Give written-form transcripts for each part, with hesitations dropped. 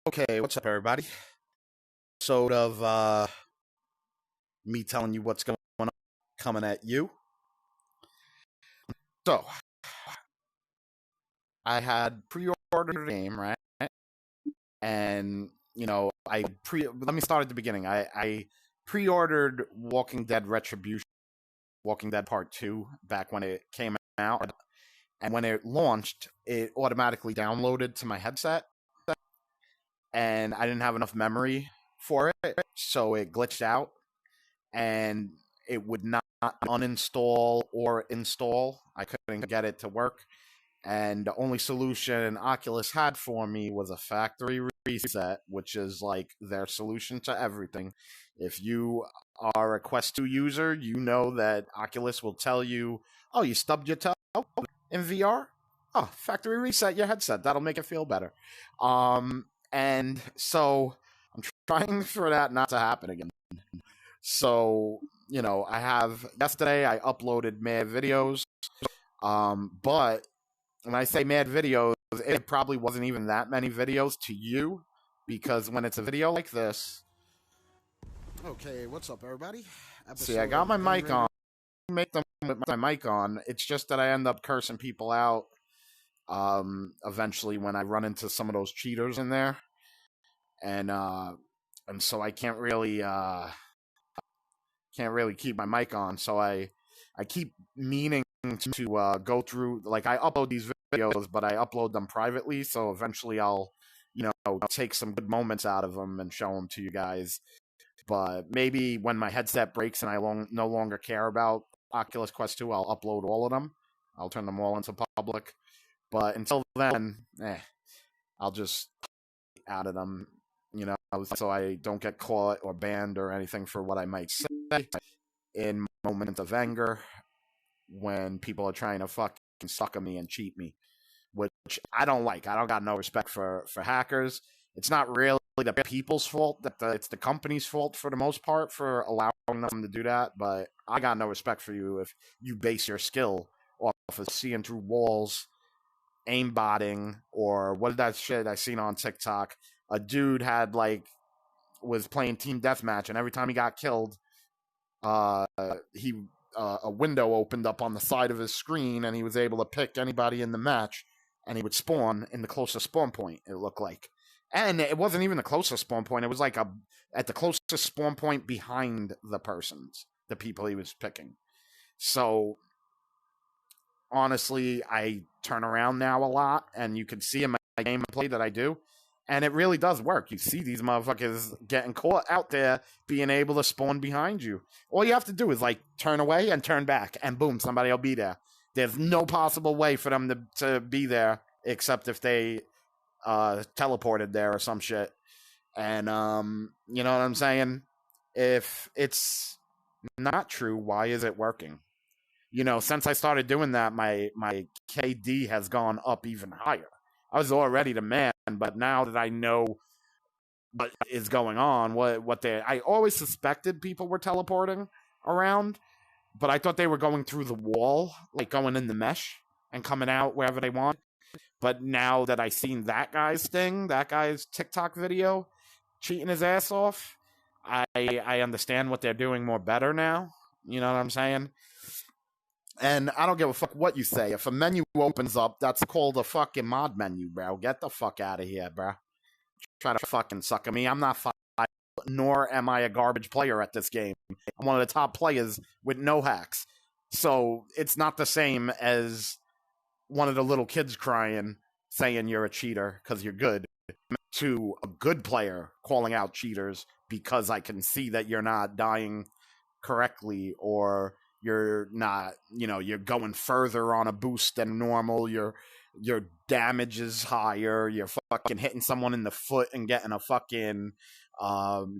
Okay, what's up, everybody? Sort of me telling you what's going on, coming at you. So, I had pre-ordered the game, right? And let me start at the beginning. I pre-ordered Walking Dead Retribution, Walking Dead Part 2 back when it came out, and when it launched, it automatically downloaded to my headset, and I didn't have enough memory for it, so it glitched out and it would not uninstall or install. I couldn't get it to work. And the only solution Oculus had for me was a factory reset, which is like their solution to everything. If you are a Quest 2 user, you know that Oculus will tell you, oh, you stubbed your toe in VR? Oh, factory reset your headset. That'll make it feel better. And so I'm trying for that not to happen again. So, I have yesterday I uploaded mad videos. But when I say mad videos, it probably wasn't even that many videos to you, because when it's a video like this. Okay, what's up, everybody? See, I got my mic on. Make them with my mic on. It's just that I end up cursing people out eventually when I run into some of those cheaters in there. And so I can't really keep my mic on, so I keep meaning to go through, like, I upload these videos, but I upload them privately, so eventually I'll take some good moments out of them and show them to you guys. But maybe when my headset breaks and I no longer care about Oculus Quest 2, I'll upload all of them. I'll turn them all into public. But until then, I'll just out of them, so I don't get caught or banned or anything for what I might say in moments of anger when people are trying to fucking sucker me and cheat me, which I don't like. I don't got no respect for hackers. It's not really the people's fault. It's the company's fault for the most part for allowing them to do that, but I got no respect for you if you base your skill off of seeing through walls, aimbotting, or what did that shit I seen on TikTok? A dude was playing team deathmatch, and every time he got killed, he a window opened up on the side of his screen, and he was able to pick anybody in the match, and he would spawn in the closest spawn point. It looked like, and it wasn't even the closest spawn point. It was like at the closest spawn point behind the people he was picking. So honestly, I turn around now a lot, and you can see in my gameplay that I do. And it really does work. You see these motherfuckers getting caught out there being able to spawn behind you. All you have to do is, turn away and turn back, and boom, somebody will be there. There's no possible way for them to be there except if they teleported there or some shit. And, you know what I'm saying? If it's not true, why is it working? Since I started doing that, my KD has gone up even higher. I was already the man, but now that I know what is going on, I always suspected people were teleporting around, but I thought they were going through the wall, like going in the mesh and coming out wherever they want. But now that I seen that guy's TikTok video, cheating his ass off, I understand what they're doing more better now. You know what I'm saying? And I don't give a fuck what you say. If a menu opens up, that's called a fucking mod menu, bro. Get the fuck out of here, bro. Try to fucking suck at me. I'm not nor am I a garbage player at this game. I'm one of the top players with no hacks. So it's not the same as one of the little kids crying, saying you're a cheater because you're good, to a good player calling out cheaters because I can see that you're not dying correctly, or you're not, you're going further on a boost than normal, your damage is higher, you're fucking hitting someone in the foot and getting a fucking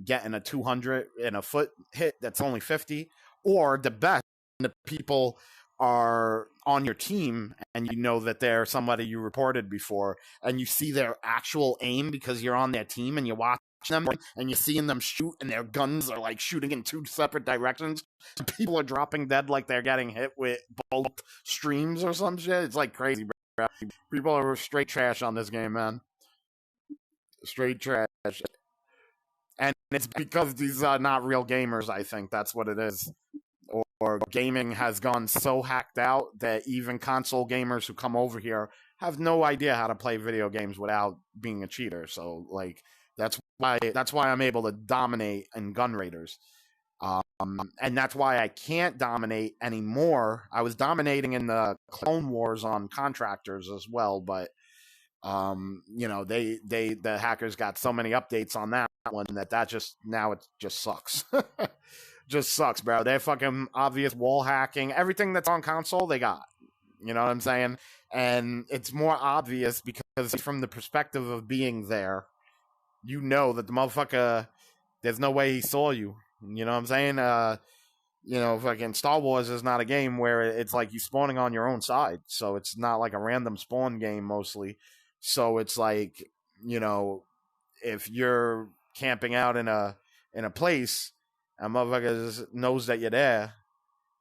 getting a 200 in a foot hit that's only 50, or the best, the people are on your team and you know that they're somebody you reported before, and you see their actual aim because you're on their team and you watch them and you're seeing them shoot and their guns are shooting in two separate directions. People are dropping dead like they're getting hit with both streams or some shit. It's crazy, bro. People are straight trash on this game, man. Straight trash. And it's because these are not real gamers, I think. That's what it is. Or gaming has gone so hacked out that even console gamers who come over here have no idea how to play video games without being a cheater. So, like, that's why I'm able to dominate in Gun Raiders. And that's why I can't dominate anymore. I was dominating in the Clone Wars on contractors as well, but you know, the hackers got so many updates on that one that just now it just sucks. Just sucks, bro. They're fucking obvious wall hacking. Everything that's on console, they got. You know what I'm saying? And it's more obvious because from the perspective of being there, you know that the motherfucker, there's no way he saw you. You know what I'm saying? You know, fucking Star Wars is not a game where it's like you spawning on your own side. So it's not like a random spawn game mostly. So it's like, you know, if you're camping out in a place and motherfucker knows that you're there,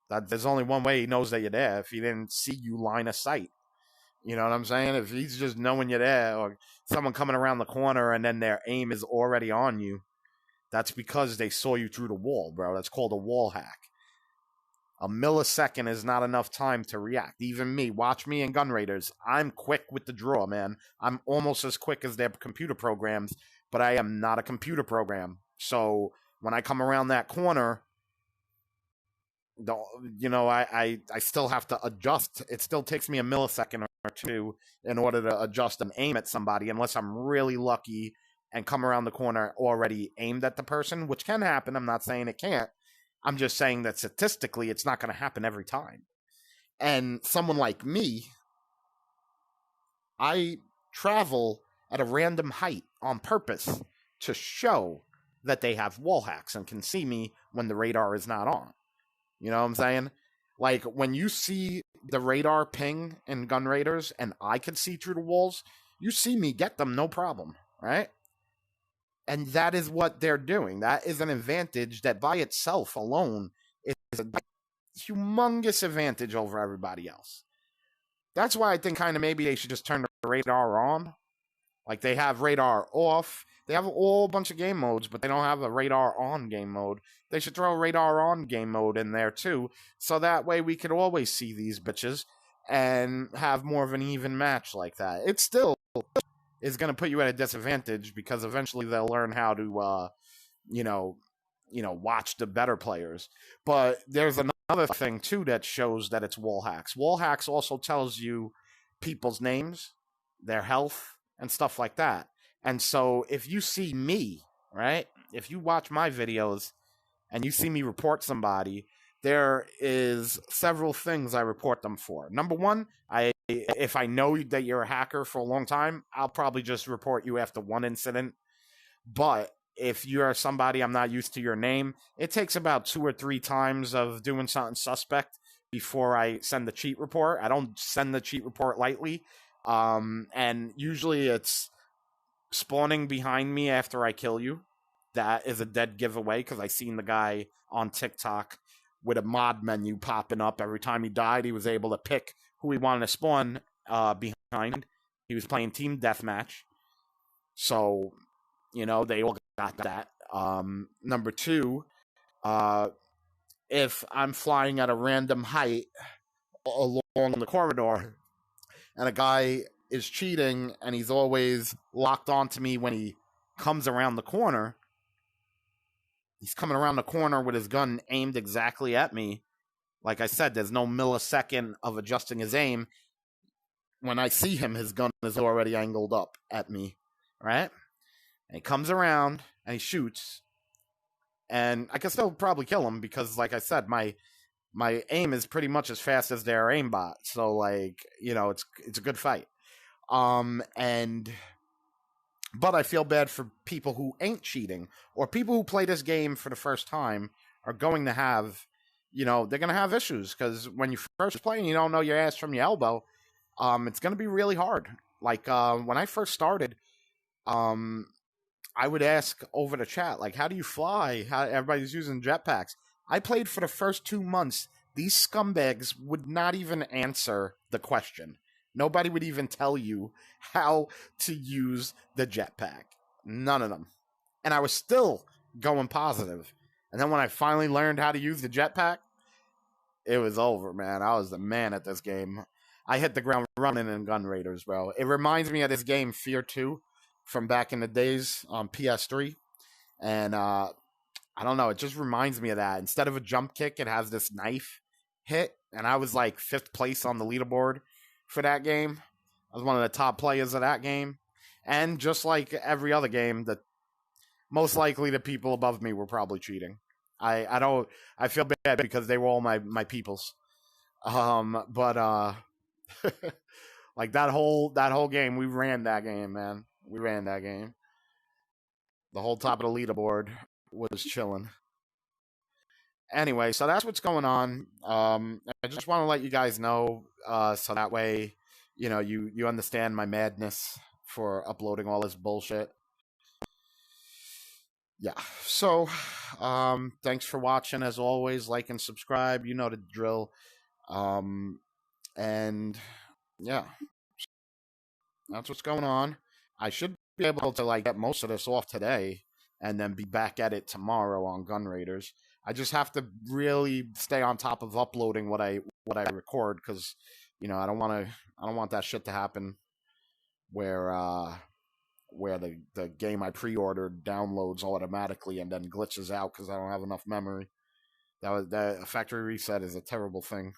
that there's only one way he knows that you're there, if he didn't see you line of sight. You know what I'm saying? If he's just knowing you're there, or someone coming around the corner and then their aim is already on you, that's because they saw you through the wall, bro. That's called a wall hack. A millisecond is not enough time to react. Even me, watch me in Gun Raiders. I'm quick with the draw, man. I'm almost as quick as their computer programs, but I am not a computer program. So when I come around that corner, you know, I still have to adjust. It still takes me a millisecond or two in order to adjust and aim at somebody, unless I'm really lucky and come around the corner already aimed at the person, which can happen. I'm not saying it can't. I'm just saying that statistically, it's not going to happen every time. And someone like me, I travel at a random height on purpose to show that they have wall hacks and can see me when the radar is not on. You know what I'm saying? Like, when you see the radar ping in Gun Raiders and I can see through the walls, you see me get them, no problem, right? And that is what they're doing. That is an advantage that by itself alone is a humongous advantage over everybody else. That's why I think kind of maybe they should just turn the radar on. Like, they have radar off. They have a whole bunch of game modes, but they don't have a radar on game mode. They should throw a radar on game mode in there too, so that way we could always see these bitches and have more of an even match like that. It still is going to put you at a disadvantage because eventually they'll learn how to, you know, watch the better players. But there's another thing too that shows that it's wall hacks. Wall hacks also tells you people's names, their health, and stuff like that. And so if you see me, right, if you watch my videos and you see me report somebody, there is several things I report them for. Number one, if I know that you're a hacker for a long time, I'll probably just report you after one incident. But if you're somebody I'm not used to your name, it takes about 2 or 3 times of doing something suspect before I send the cheat report. I don't send the cheat report lightly. And usually it's spawning behind me after I kill you. That is a dead giveaway because I seen the guy on TikTok with a mod menu popping up every time he died. He was able to pick who he wanted to spawn behind. He was playing team deathmatch. So, you know, they all got that. Number 2, if I'm flying at a random height along the corridor and a guy is cheating and he's always locked onto me when he comes around the corner, he's coming around the corner with his gun aimed exactly at me. Like I said, there's no millisecond of adjusting his aim. When I see him, his gun is already angled up at me, right? And he comes around and he shoots. And I can still probably kill him because, like I said, my aim is pretty much as fast as their aimbot. So, like, you know, it's a good fight. But I feel bad for people who ain't cheating or people who play this game for the first time are going to have, you know, they're going to have issues because when you first play and you don't know your ass from your elbow, it's going to be really hard. Like, when I first started, I would ask over the chat, like, how do you fly? How everybody's using jetpacks. I played for the first 2 months. These scumbags would not even answer the question. Nobody would even tell you how to use the jetpack. None of them. And I was still going positive. And then when I finally learned how to use the jetpack, it was over, man. I was the man at this game. I hit the ground running in Gun Raiders, bro. It reminds me of this game Fear 2 from back in the days on PS3. And I don't know, it just reminds me of that. Instead of a jump kick, it has this knife hit. And I was like 5th place on the leaderboard for that game. I was one of the top players of that game. And just like every other game, the most likely the people above me were probably cheating. I feel bad because they were all my peoples. But like that whole game, we ran that game, man. We ran that game. The whole top of the leaderboard was chilling. Anyway, so that's what's going on. I just want to let you guys know, so that way, you understand my madness for uploading all this bullshit. Yeah. So, thanks for watching. As always, like and subscribe. You know the drill. And yeah, that's what's going on. I should be able to like get most of this off today, and then be back at it tomorrow on Gun Raiders. I just have to really stay on top of uploading what I record, because I don't want that shit to happen where the game I pre-ordered downloads automatically and then glitches out because I don't have enough memory. That factory reset is a terrible thing.